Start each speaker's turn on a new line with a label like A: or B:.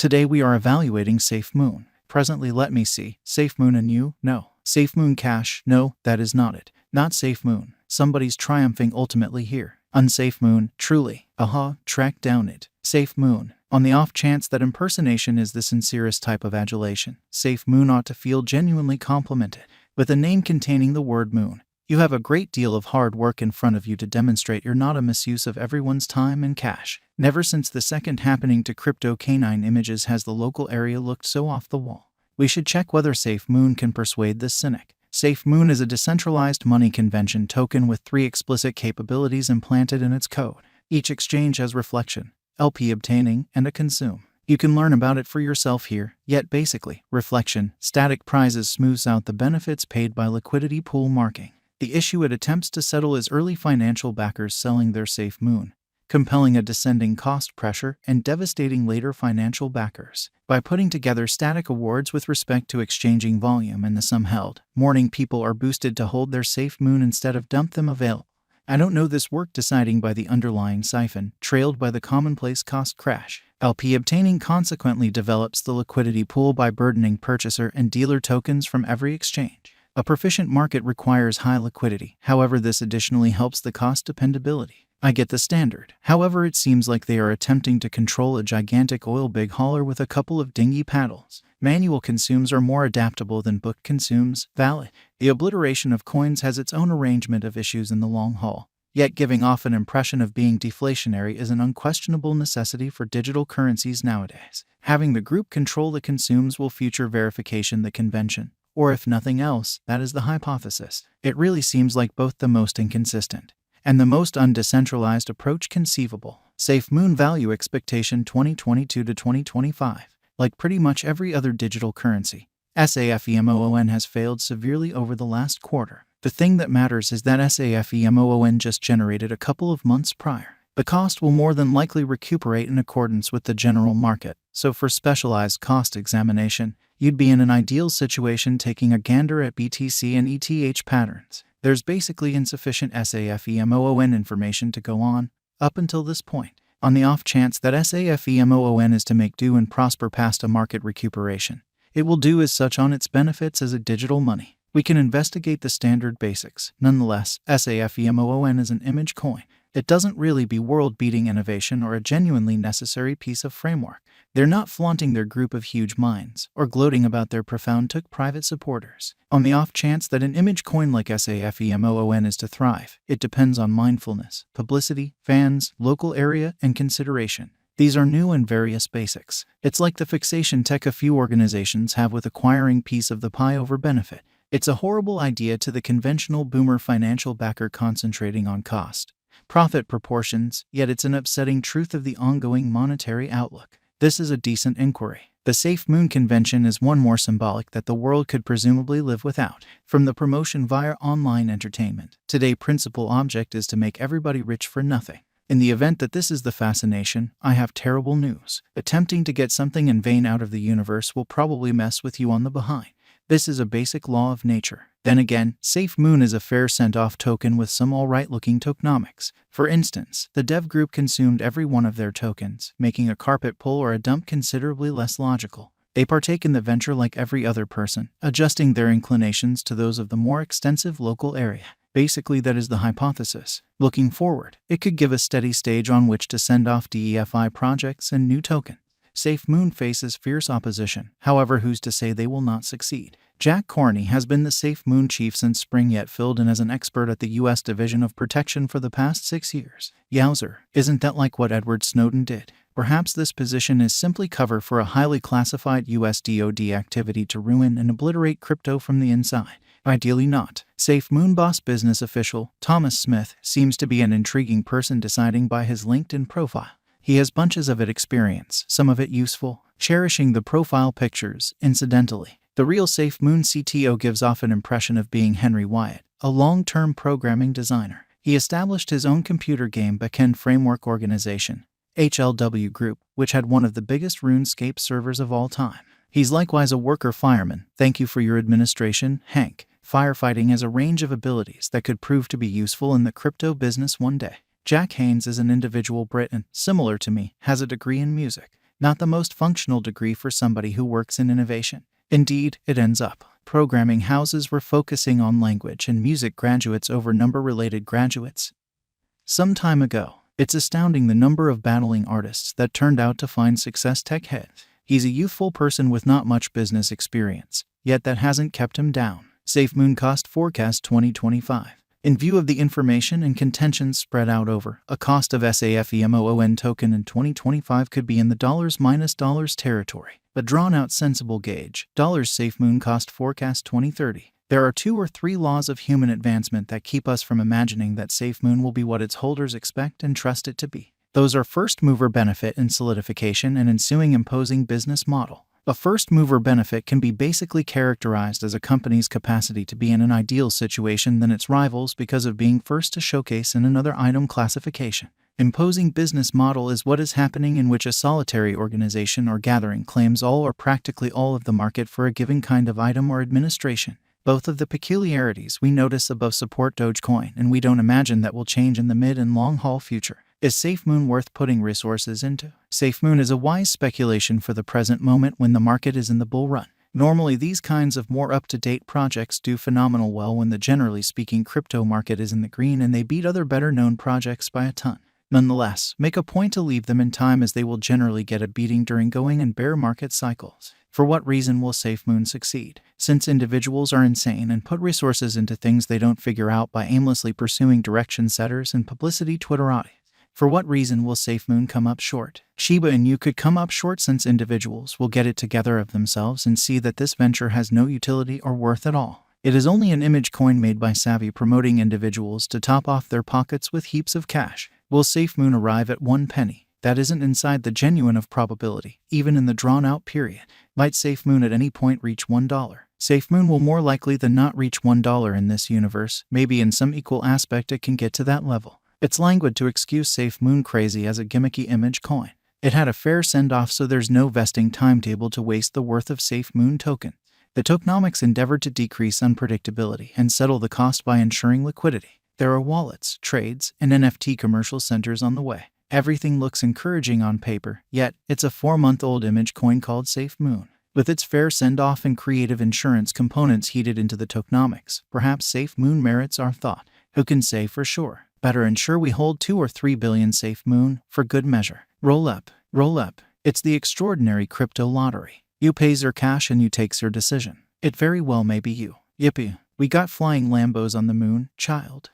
A: Today we are evaluating Safemoon. Presently, let me see. Safemoon and you? No. Safemoon Cash? No, that is not it. Not Safemoon. Somebody's triumphing ultimately here. Unsafe moon, truly. Aha, track down it. Safemoon. On the off chance that impersonation is the sincerest type of adulation, Safemoon ought to feel genuinely complimented. With a name containing the word moon, you have a great deal of hard work in front of you to demonstrate you're not a misuse of everyone's time and cash. Never since the second happening to crypto canine images has the local area looked so off the wall. We should check whether Safemoon can persuade this cynic. Safemoon is a decentralized money convention token with 3 explicit capabilities implanted in its code. Each exchange has reflection, LP obtaining, and a consume. You can learn about it for yourself here, yet basically, reflection, static prizes smooths out the benefits paid by liquidity pool marking. The issue it attempts to settle is early financial backers selling their Safemoon, compelling a descending cost pressure and devastating later financial backers. By putting together static awards with respect to exchanging volume and the sum held, morning people are boosted to hold their Safemoon instead of dump them available. I don't know this work deciding by the underlying siphon, trailed by the commonplace cost crash. LP obtaining consequently develops the liquidity pool by burdening purchaser and dealer tokens from every exchange. A proficient market requires high liquidity, however this additionally helps the cost dependability. I get the standard. However, it seems like they are attempting to control a gigantic oil big hauler with a couple of dinghy paddles. Manual consumes are more adaptable than book consumes. Valid. The obliteration of coins has its own arrangement of issues in the long haul, yet giving off an impression of being deflationary is an unquestionable necessity for digital currencies nowadays. Having the group control the consumes will future verification the convention. Or if nothing else, that is the hypothesis. It really seems like both the most inconsistent and the most undecentralized approach conceivable. Safemoon value expectation 2022 to 2025. Like pretty much every other digital currency, Safemoon has failed severely over the last quarter. The thing that matters is that Safemoon just generated a couple of months prior. The cost will more than likely recuperate in accordance with the general market, so for specialized cost examination, you'd be in an ideal situation taking a gander at BTC and ETH patterns. There's basically insufficient Safemoon information to go on, up until this point. On the off chance that Safemoon is to make do and prosper past a market recuperation, it will do as such on its benefits as a digital money. We can investigate the standard basics. Nonetheless, Safemoon is an image coin. It doesn't really be world-beating innovation or a genuinely necessary piece of framework. They're not flaunting their group of huge minds or gloating about their profound private supporters. On the off chance that an image coin like Safemoon is to thrive, it depends on mindfulness, publicity, fans, local area, and consideration. These are new and various basics. It's like the fixation tech a few organizations have with acquiring piece of the pie over benefit. It's a horrible idea to the conventional boomer financial backer concentrating on cost, profit proportions, yet it's an upsetting truth of the ongoing monetary outlook. This is a decent inquiry. The Safemoon convention is one more symbolic that the world could presumably live without. From the promotion via online entertainment, today's principal object is to make everybody rich for nothing. In the event that this is the fascination, I have terrible news. Attempting to get something in vain out of the universe will probably mess with you on the behind. This is a basic law of nature. Then again, Safemoon is a fair sent-off token with some alright-looking tokenomics. For instance, the dev group consumed every one of their tokens, making a carpet pull or a dump considerably less logical. They partake in the venture like every other person, adjusting their inclinations to those of the more extensive local area. Basically, that is the hypothesis. Looking forward, it could give a steady stage on which to send off DeFi projects and new tokens. Safemoon faces fierce opposition, however who's to say they will not succeed. Jack Corney has been the Safemoon chief since spring yet filled in as an expert at the U.S. Division of Protection for the past 6 years. Yowzer, isn't that like what Edward Snowden did? Perhaps this position is simply cover for a highly classified US DoD activity to ruin and obliterate crypto from the inside. Ideally not. Safemoon boss business official Thomas Smith seems to be an intriguing person deciding by his LinkedIn profile. He has bunches of it experience, some of it useful, cherishing the profile pictures, incidentally. The real Safemoon CTO gives off an impression of being Henry Wyatt, a long-term programming designer. He established his own computer game backend framework organization, HLW Group, which had one of the biggest RuneScape servers of all time. He's likewise a worker fireman. Thank you for your administration, Hank. Firefighting has a range of abilities that could prove to be useful in the crypto business one day. Jack Haynes is an individual Brit and, similar to me, has a degree in music. Not the most functional degree for somebody who works in innovation. Indeed, it ends up programming houses were focusing on language and music graduates over number-related graduates. Some time ago, it's astounding the number of battling artists that turned out to find success tech heads. He's a youthful person with not much business experience, yet that hasn't kept him down. Safemoon Cost Forecast 2025. In view of the information and contentions spread out over, a cost of SAFEMOON token in 2025 could be in the $- territory. A drawn-out sensible gauge. Safemoon Cost Forecast 2030. There are 2 or 3 laws of human advancement that keep us from imagining that Safemoon will be what its holders expect and trust it to be. Those are first-mover benefit and solidification and ensuing imposing business model. A first-mover benefit can be basically characterized as a company's capacity to be in an ideal situation than its rivals because of being first to showcase in another item classification. Imposing business model is what is happening in which a solitary organization or gathering claims all or practically all of the market for a given kind of item or administration. Both of the peculiarities we notice above support Dogecoin, and we don't imagine that will change in the mid and long haul future. Is Safemoon worth putting resources into? Safemoon is a wise speculation for the present moment when the market is in the bull run. Normally these kinds of more up-to-date projects do phenomenal well when the generally speaking crypto market is in the green and they beat other better-known projects by a ton. Nonetheless, make a point to leave them in time as they will generally get a beating during going and bear market cycles. For what reason will Safemoon succeed? Since individuals are insane and put resources into things they don't figure out by aimlessly pursuing direction setters and publicity Twitterati. For what reason will Safemoon come up short? Shiba Inu could come up short since individuals will get it together of themselves and see that this venture has no utility or worth at all. It is only an image coin made by savvy promoting individuals to top off their pockets with heaps of cash. Will Safemoon arrive at 1 penny? That isn't inside the genuine of probability, even in the drawn-out period. Might Safemoon at any point reach $1? Safemoon will more likely than not reach $1 in this universe. Maybe in some equal aspect it can get to that level. It's languid to excuse Safemoon crazy as a gimmicky image coin. It had a fair send-off, so there's no vesting timetable to waste the worth of Safemoon token. The tokenomics endeavored to decrease unpredictability and settle the cost by ensuring liquidity. There are wallets, trades, and NFT commercial centers on the way. Everything looks encouraging on paper, yet it's a 4-month-old image coin called Safemoon. With its fair send-off and creative insurance components heated into the tokenomics, perhaps Safemoon merits our thought. Who can say for sure? Better ensure we hold 2 or 3 billion Safemoon for good measure. Roll up, roll up. It's the extraordinary crypto lottery. You pays your cash and you takes your decision. It very well may be you. Yippee, we got flying Lambos on the moon, child.